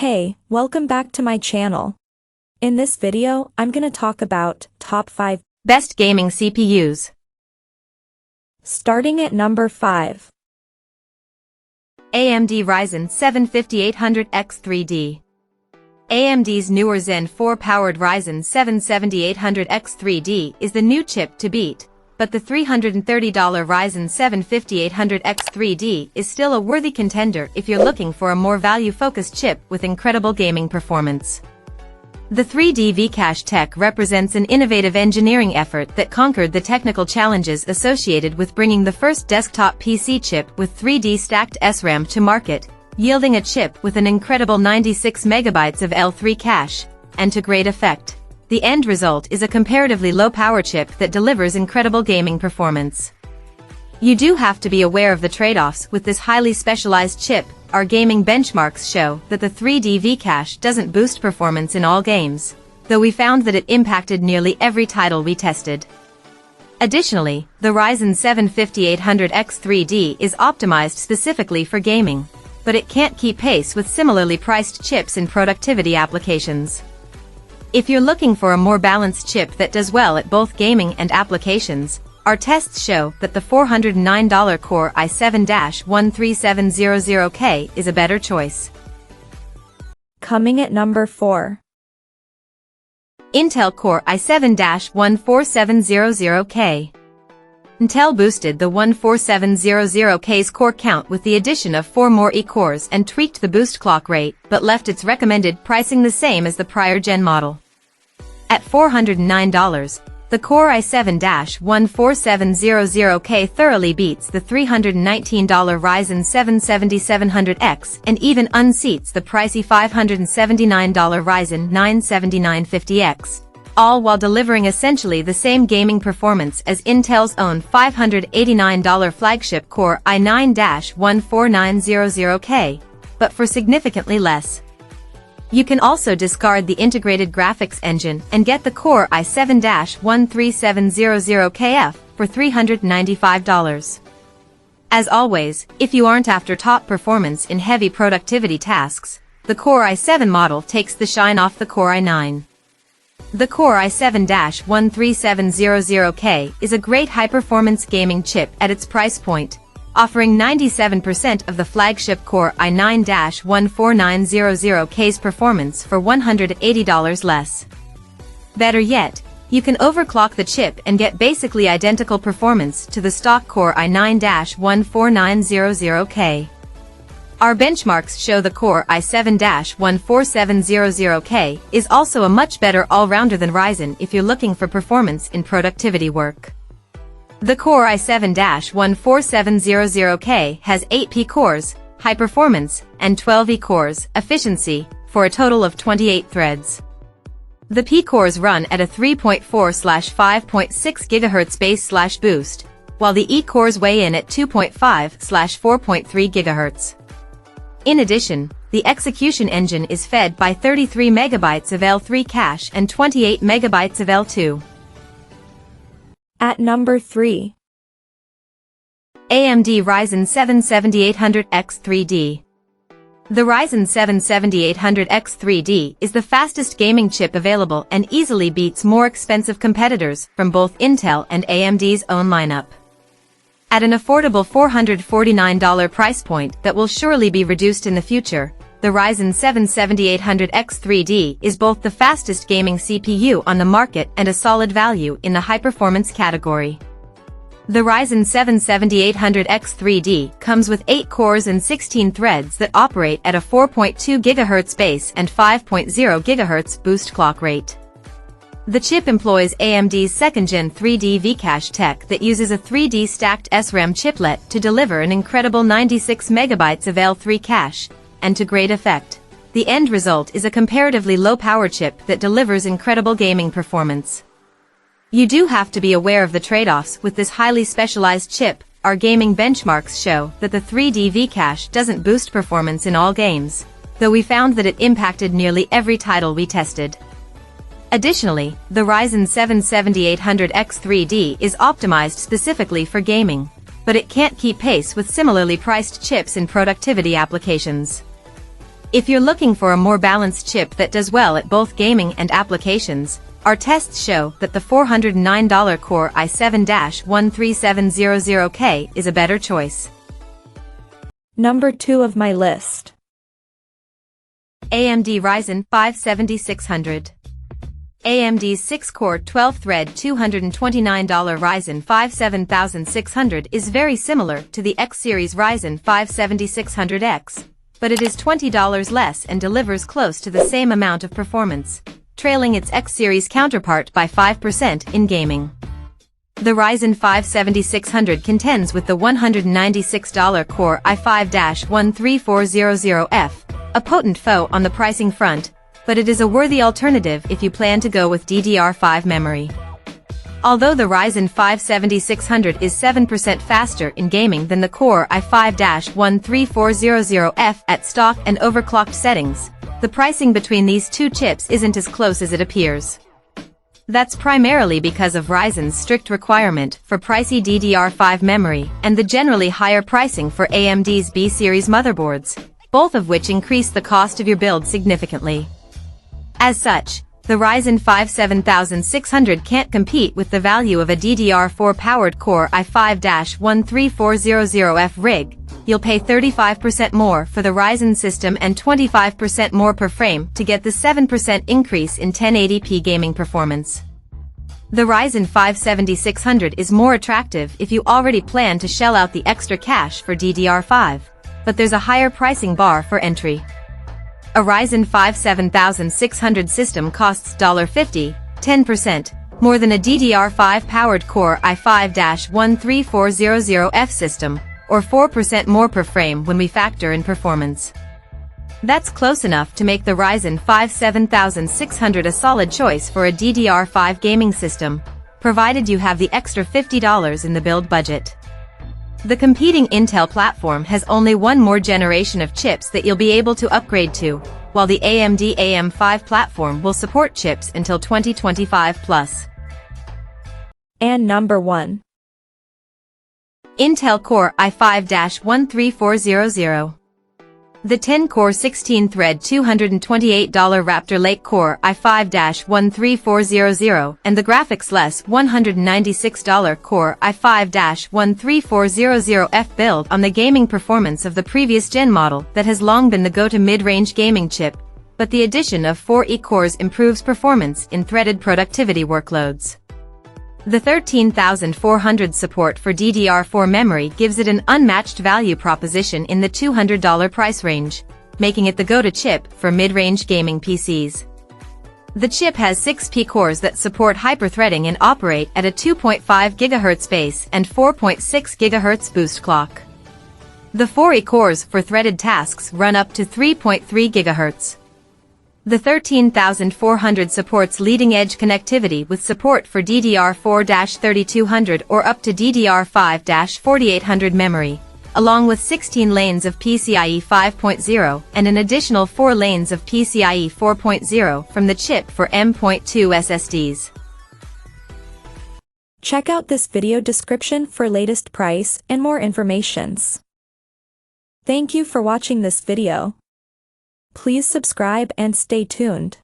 Hey, welcome back to my channel. In this video, I'm gonna talk about top 5 best gaming CPUs. Starting at number 5. AMD Ryzen 7 5800X 3D. AMD's newer Zen 4-powered Ryzen 7 7800X 3D is the new chip to beat, but the $330 Ryzen 7 5800X 3D is still a worthy contender if you're looking for a more value-focused chip with incredible gaming performance. The 3D V-Cache tech represents an innovative engineering effort that conquered the technical challenges associated with bringing the first desktop PC chip with 3D stacked SRAM to market, yielding a chip with an incredible 96 MB of L3 cache, and to great effect. The end result is a comparatively low-power chip that delivers incredible gaming performance. You do have to be aware of the trade-offs with this highly specialized chip. Our gaming benchmarks show that the 3D V-Cache doesn't boost performance in all games, though we found that it impacted nearly every title we tested. Additionally, the Ryzen 7 5800X 3D is optimized specifically for gaming, but it can't keep pace with similarly priced chips in productivity applications. If you're looking for a more balanced chip that does well at both gaming and applications, our tests show that the $409 Core i7-13700K is a better choice. Coming at number 4. Intel Core i7-14700K. Intel boosted the 14700K's core count with the addition of 4 more E-cores and tweaked the boost clock rate, but left its recommended pricing the same as the prior gen model. At $409, the Core i7-14700K thoroughly beats the $319 Ryzen 7 7700X and even unseats the pricey $579 Ryzen 9 7950X, all while delivering essentially the same gaming performance as Intel's own $589 flagship Core i9-14900K, but for significantly less. You can also discard the integrated graphics engine and get the Core i7-13700KF for $395. As always, if you aren't after top performance in heavy productivity tasks, the Core i7 model takes the shine off the Core i9. The Core i7-13700K is a great high-performance gaming chip at its price point, offering 97% of the flagship Core i9-14900K's performance for $180 less. Better yet, you can overclock the chip and get basically identical performance to the stock Core i9-14900K. Our benchmarks show the Core i7-14700K is also a much better all-rounder than Ryzen if you're looking for performance in productivity work. The Core i7-14700K has 8 P-cores, high performance, and 12 E-cores, efficiency, for a total of 28 threads. The P-cores run at a 3.4/5.6 GHz base/boost, while the E-cores weigh in at 2.5/4.3 GHz. In addition, the execution engine is fed by 33 MB of L3 cache and 28 MB of L2. At number 3. AMD Ryzen 7 7800X 3D. The Ryzen 7 7800X 3D is the fastest gaming chip available and easily beats more expensive competitors from both Intel and AMD's own lineup. At an affordable $449 price point that will surely be reduced in the future, the Ryzen 7 7800X 3D is both the fastest gaming CPU on the market and a solid value in the high-performance category. The Ryzen 7 7800X 3D comes with 8 cores and 16 threads that operate at a 4.2 GHz base and 5.0 GHz boost clock rate. The chip employs AMD's second-gen 3D V-Cache tech that uses a 3D stacked SRAM chiplet to deliver an incredible 96 MB of L3 cache, and to great effect. The end result is a comparatively low-power chip that delivers incredible gaming performance. You do have to be aware of the trade-offs with this highly specialized chip. Our gaming benchmarks show that the 3D V-Cache doesn't boost performance in all games, though we found that it impacted nearly every title we tested. Additionally, the Ryzen 7 7800X 3D is optimized specifically for gaming, but it can't keep pace with similarly priced chips in productivity applications. If you're looking for a more balanced chip that does well at both gaming and applications, our tests show that the $409 Core i7-13700K is a better choice. Number 2 of my list. AMD Ryzen 5 7600. AMD's 6-core 12-thread $229 Ryzen 5 7600 is very similar to the X-series Ryzen 5 7600X, but it is $20 less and delivers close to the same amount of performance, trailing its X-series counterpart by 5% in gaming. The Ryzen 5 7600 contends with the $196 Core i5-13400F, a potent foe on the pricing front, but it is a worthy alternative if you plan to go with DDR5 memory. Although the Ryzen 5 7600 is 7% faster in gaming than the Core i5-13400F at stock and overclocked settings, the pricing between these two chips isn't as close as it appears. That's primarily because of Ryzen's strict requirement for pricey DDR5 memory and the generally higher pricing for AMD's B-series motherboards, both of which increase the cost of your build significantly. As such, the Ryzen 5 7600 can't compete with the value of a DDR4-powered Core i5-13400F rig. You'll pay 35% more for the Ryzen system and 25% more per frame to get the 7% increase in 1080p gaming performance. The Ryzen 5 7600 is more attractive if you already plan to shell out the extra cash for DDR5, but there's a higher pricing bar for entry. A Ryzen 5 7600 system costs $50, 10%, more than a DDR5-powered Core i5-13400F system, or 4% more per frame when we factor in performance. That's close enough to make the Ryzen 5 7600 a solid choice for a DDR5 gaming system, provided you have the extra $50 in the build budget. The competing Intel platform has only one more generation of chips that you'll be able to upgrade to, while the AMD AM5 platform will support chips until 2025 plus. And number 1. Intel Core i5-13400. The 10-core 16-thread $228 Raptor Lake Core i5-13400 and the graphics-less $196 Core i5-13400F build on the gaming performance of the previous gen model that has long been the go-to mid-range gaming chip, but the addition of 4 E-cores improves performance in threaded productivity workloads. The 13400 support for DDR4 memory gives it an unmatched value proposition in the $200 price range, making it the go-to chip for mid-range gaming PCs. The chip has 6 P-cores that support hyperthreading and operate at a 2.5 GHz base and 4.6 GHz boost clock. The 4 E-cores for threaded tasks run up to 3.3 GHz. The 13400 supports leading-edge connectivity with support for DDR4-3200 or up to DDR5-4800 memory, along with 16 lanes of PCIe 5.0 and an additional 4 lanes of PCIe 4.0 from the chip for M.2 SSDs. Check out this video description for latest price and more informations. Thank you for watching this video. Please subscribe and stay tuned.